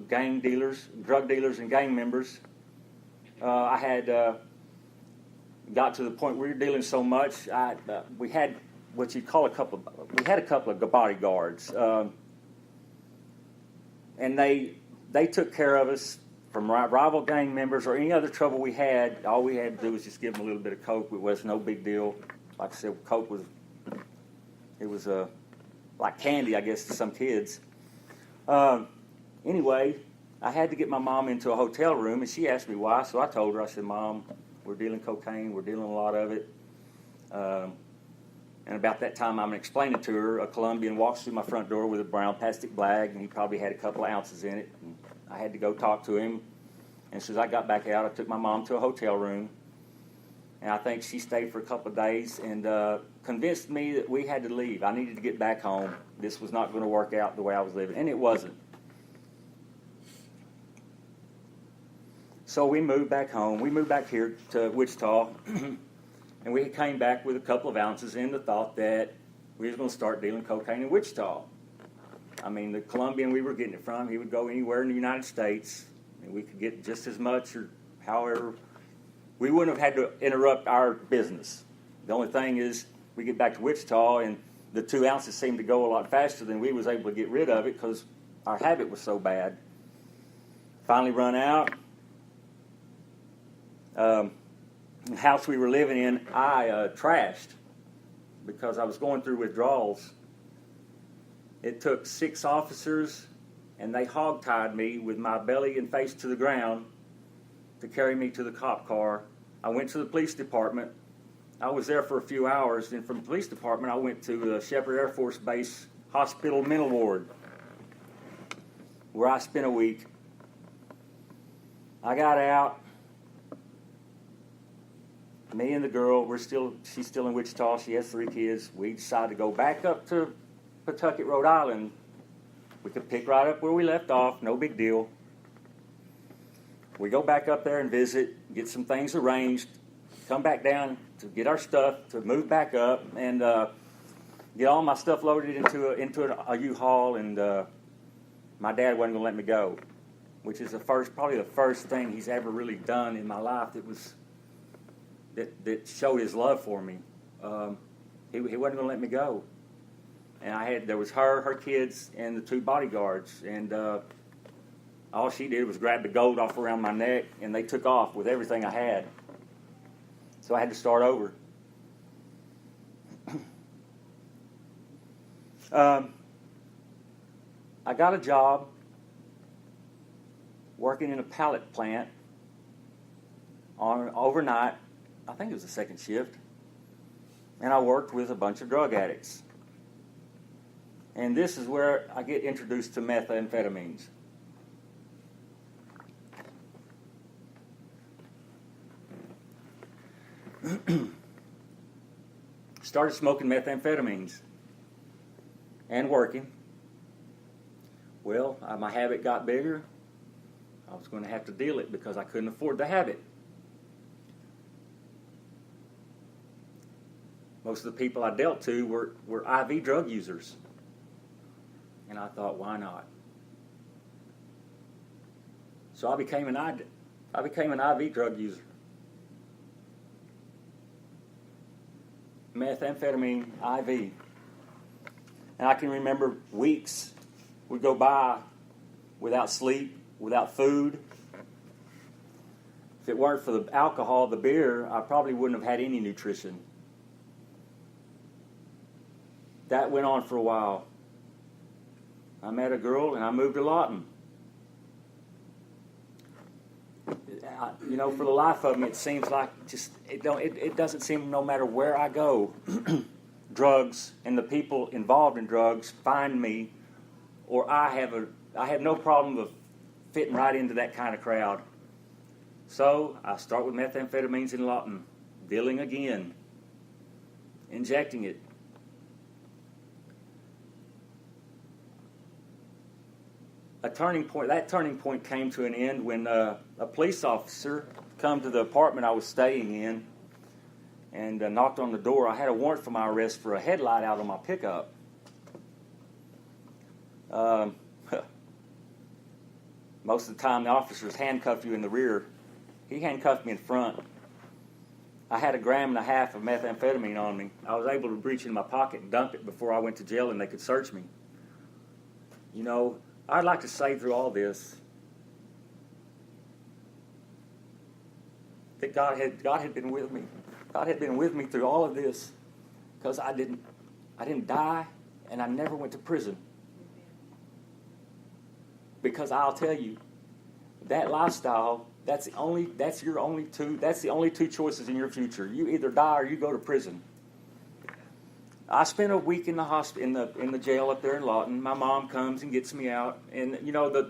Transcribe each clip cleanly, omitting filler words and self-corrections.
gang dealers, drug dealers, and gang members. I had got to the point where we were dealing so much. We had what you'd call a couple of bodyguards, and they took care of us from rival gang members or any other trouble we had. All we had to do was just give them a little bit of coke. It was no big deal. Like I said, coke was like candy, I guess, to some kids. Anyway, I had to get my mom into a hotel room, and she asked me why. So I told her, I said, Mom, we're dealing cocaine. We're dealing a lot of it. And about that time, I'm explaining to her, a Colombian walks through my front door with a brown plastic bag, and he probably had a couple of ounces in it. And I had to go talk to him. And as soon as I got back out, I took my mom to a hotel room. And I think she stayed for a couple of days and convinced me that we had to leave. I needed to get back home. This was not going to work out the way I was living. And it wasn't. So we moved back home. We moved back here to Wichita. And we came back with a couple of ounces in the thought that we was going to start dealing cocaine in Wichita. I mean, the Colombian we were getting it from, he would go anywhere in the United States, and we could get just as much or however. We wouldn't have had to interrupt our business. The only thing is we get back to Wichita, and the 2 ounces seemed to go a lot faster than we was able to get rid of it because our habit was so bad. Finally run out. The house we were living in, I trashed because I was going through withdrawals. It took 6 officers, and they hogtied me with my belly and face to the ground to carry me to the cop car. I went to the police department. I was there for a few hours, and from the police department, I went to the Shepherd Air Force Base Hospital Mental Ward, where I spent a week. I got out. Me and the girl, she's still in Wichita. She has 3 kids. We decided to go back up to Pawtucket, Rhode Island. We could pick right up where we left off, no big deal. We go back up there and visit, get some things arranged, come back down to get our stuff, to move back up, and get all my stuff loaded into a U-Haul, and my dad wasn't going to let me go, which is probably the first thing he's ever really done in my life that showed his love for me. He wasn't going to let me go. And there was her kids, and the 2 bodyguards, and all she did was grab the gold off around my neck, and they took off with everything I had. So I had to start over. I got a job working in a pallet plant overnight. I think it was the second shift. And I worked with a bunch of drug addicts. And this is where I get introduced to methamphetamines. Started smoking methamphetamines and working. Well, my habit got bigger. I was going to have to deal it because I couldn't afford the habit. Most of the people I dealt to were IV drug users. And I thought, why not? So I became an IV drug user. Methamphetamine IV. And I can remember weeks would go by without sleep, without food. If it weren't for the alcohol, the beer, I probably wouldn't have had any nutrition. That went on for a while. I met a girl and I moved to Lawton. For the life of me, it seems like it doesn't seem, no matter where I go, drugs and the people involved in drugs find me, or I have no problem of fitting right into that kind of crowd. So I start with methamphetamines in Lawton, dealing again, injecting it. That turning point came to an end when a police officer come to the apartment I was staying in and knocked on the door. I had a warrant for my arrest for a headlight out on my pickup. Most of the time, the officers handcuff you in the rear. He handcuffed me in front. I had 1.5 grams of methamphetamine on me. I was able to reach in my pocket and dump it before I went to jail and they could search me. You know, I'd like to say through all this that God had been with me. God had been with me through all of this because I didn't die and I never went to prison. Because I'll tell you, that lifestyle, that's the only two choices in your future. You either die or you go to prison. I spent a week in the hospital, in the jail up there in Lawton. My mom comes and gets me out, and you know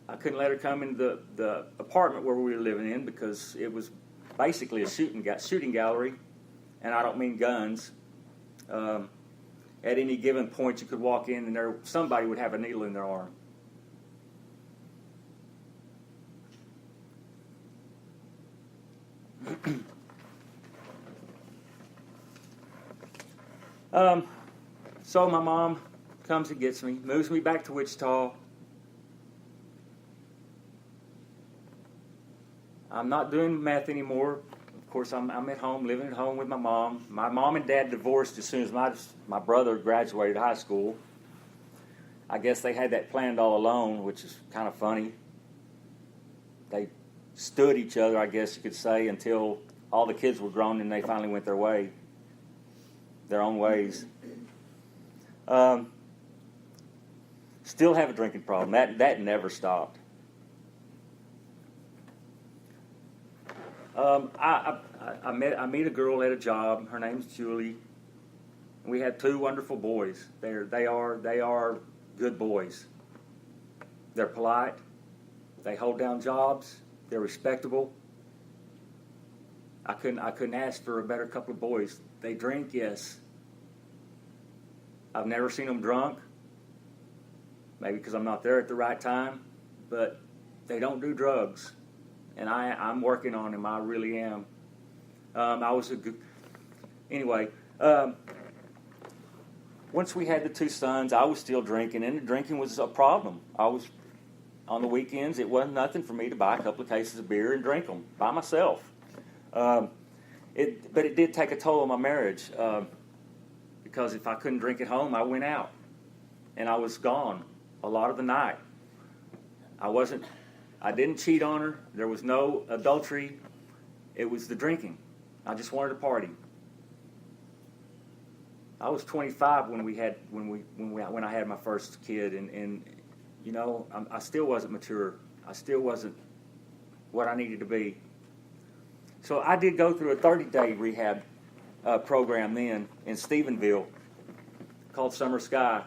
I couldn't let her come into the apartment where we were living in because it was basically a shooting gallery, and I don't mean guns. At any given point, you could walk in and somebody would have a needle in their arm. So my mom comes and gets me, moves me back to Wichita. I'm not doing meth anymore. Of course, I'm at home, living at home with my mom. My mom and dad divorced as soon as my brother graduated high school. I guess they had that planned all along, which is kind of funny. They stood each other, I guess you could say, until all the kids were grown and they finally went their own ways. Still have a drinking problem. That never stopped. I meet a girl at a job. Her name's Julie. We have 2 wonderful boys. They are good boys. They're polite. They hold down jobs. They're respectable. I couldn't ask for a better couple of boys. They drink, yes. I've never seen them drunk. Maybe because I'm not there at the right time. But they don't do drugs. And I'm working on them. I really am. Once we had the 2 sons, I was still drinking, and the drinking was a problem. On the weekends, it wasn't nothing for me to buy a couple of cases of beer and drink them by myself. But it did take a toll on my marriage because if I couldn't drink at home, I went out, and I was gone a lot of the night. I didn't cheat on her. There was no adultery. It was the drinking. I just wanted to party. I was 25 when I had my first kid, and you know, I still wasn't mature. I still wasn't what I needed to be. So I did go through a 30-day rehab program then in Stephenville called Summer Sky.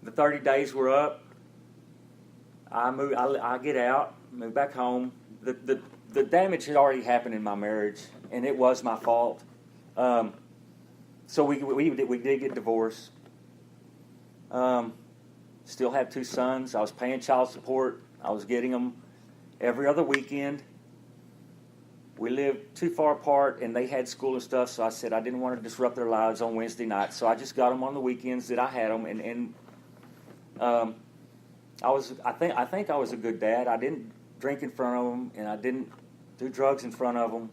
The 30 days were up. I get out, move back home. The damage had already happened in my marriage, and it was my fault. So we did get divorced. Still have 2 sons. I was paying child support. I was getting them every other weekend. We lived too far apart, and they had school and stuff. So I said I didn't want to disrupt their lives on Wednesday nights. So I just got them on the weekends that I had them, and I think I was a good dad. I didn't drink in front of them, and I didn't do drugs in front of them.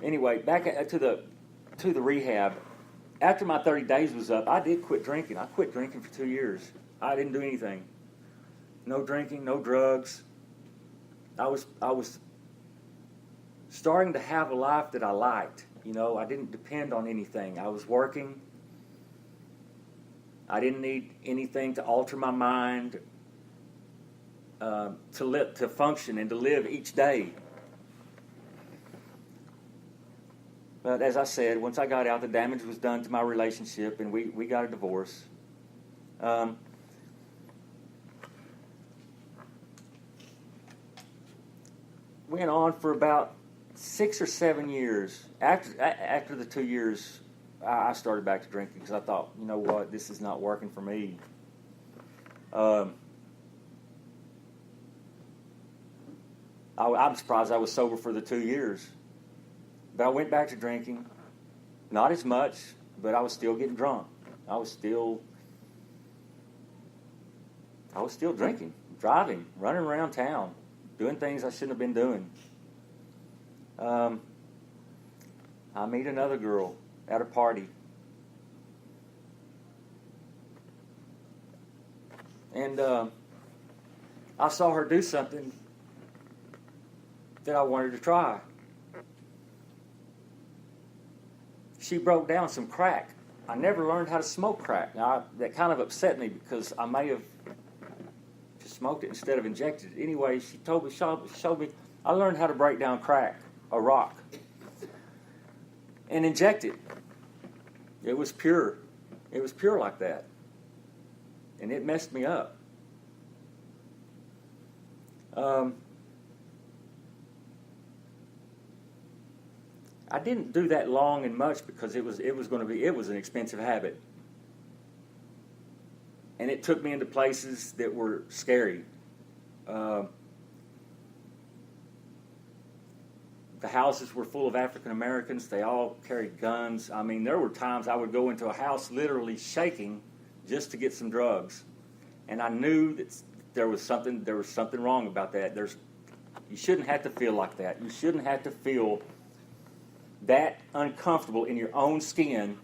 Anyway, back to the rehab. After my 30 days was up, I did quit drinking. I quit drinking for 2 years. I didn't do anything. No drinking, no drugs. I was starting to have a life that I liked. You know, I didn't depend on anything. I was working. I didn't need anything to alter my mind, to function and to live each day. But as I said, once I got out, the damage was done to my relationship, and we got a divorce. Went on for about 6 or 7 years. After the 2 years, I started back to drinking because I thought, you know what, this is not working for me. I'm surprised I was sober for the 2 years. But I went back to drinking. Not as much, but I was still getting drunk. I was still drinking, driving, running around town, doing things I shouldn't have been doing. I meet another girl at a party. And I saw her do something that I wanted to try. She broke down some crack. I never learned how to smoke crack. Now, that kind of upset me because I may have just smoked it instead of injected it. Anyway, she showed me, I learned how to break down crack, a rock, and inject it. It was pure. It was pure like that. And it messed me up. I didn't do that long and much because it was an expensive habit. And it took me into places that were scary. The houses were full of African Americans. They all carried guns. I mean, there were times I would go into a house literally shaking just to get some drugs. And I knew that there was something wrong about that. You shouldn't have to feel like that. You shouldn't have to feel that uncomfortable in your own skin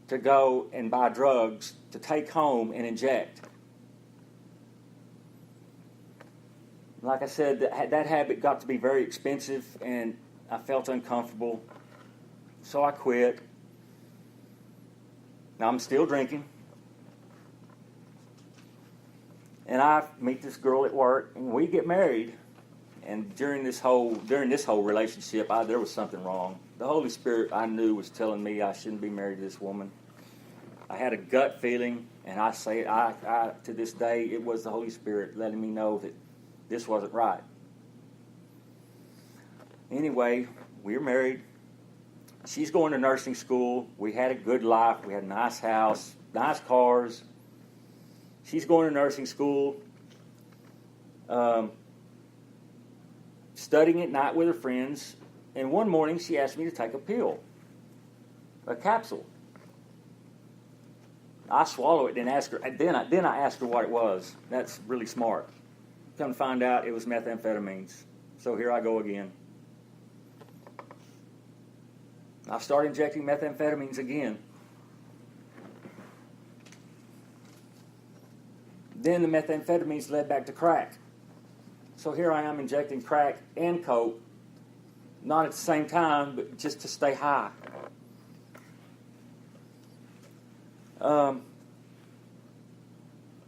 to go and buy drugs to take home and inject. Like I said, that habit got to be very expensive, and I felt uncomfortable, so I quit. Now I'm still drinking, and I meet this girl at work, and we get married. And during this whole relationship, there was something wrong. The Holy Spirit, I knew, was telling me I shouldn't be married to this woman. I had a gut feeling, and I say to this day, it was the Holy Spirit letting me know that this wasn't right. Anyway, we were married. She's going to nursing school. We had a good life. We had a nice house, nice cars. She's going to nursing school. Studying at night with her friends, and one morning she asked me to take a pill, a capsule. I swallow it and ask her. Then I asked her what it was. That's really smart. Come to find out, it was methamphetamines. So here I go again. I started injecting methamphetamines again. Then the methamphetamines led back to crack. So here I am injecting crack and coke, not at the same time, but just to stay high.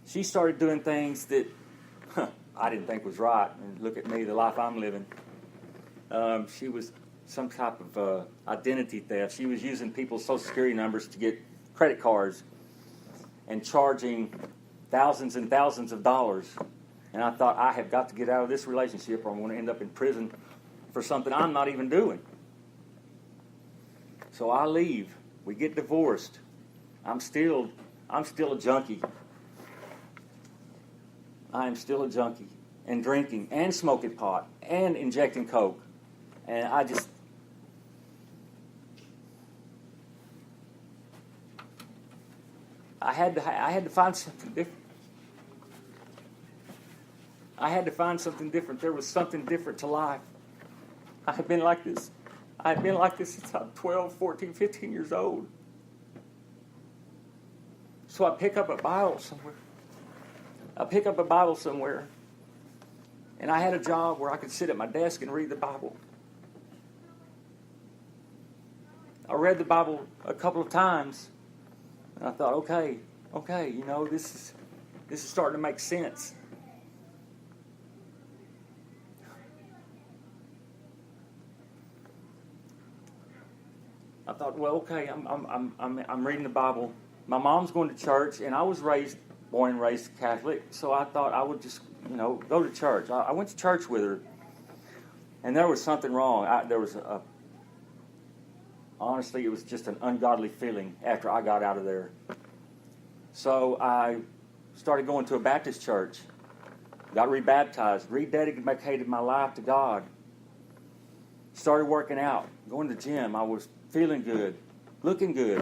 She started doing things that I didn't think was right. And look at me, the life I'm living. She was some type of identity theft. She was using people's Social Security numbers to get credit cards and charging thousands and thousands of dollars. And I thought, I have got to get out of this relationship or I'm going to end up in prison for something I'm not even doing. So I leave. We get divorced. I'm still a junkie. I am still a junkie. And drinking and smoking pot and injecting coke. And I had to find something different. I had to find something different. There was something different to life. I had been like this. I had been like this since I'm 12, 14, 15 years old. So I pick up a Bible somewhere. And I had a job where I could sit at my desk and read the Bible. I read the Bible a couple of times. And I thought, okay, this is starting to make sense. I thought, well, okay, I'm reading the Bible. My mom's going to church, and I was born and raised Catholic, so I thought I would just, go to church. I went to church with her, and there was something wrong. Honestly, it was just an ungodly feeling after I got out of there. So I started going to a Baptist church, got rebaptized, rededicated my life to God, started working out, going to the gym. I was feeling good, looking good.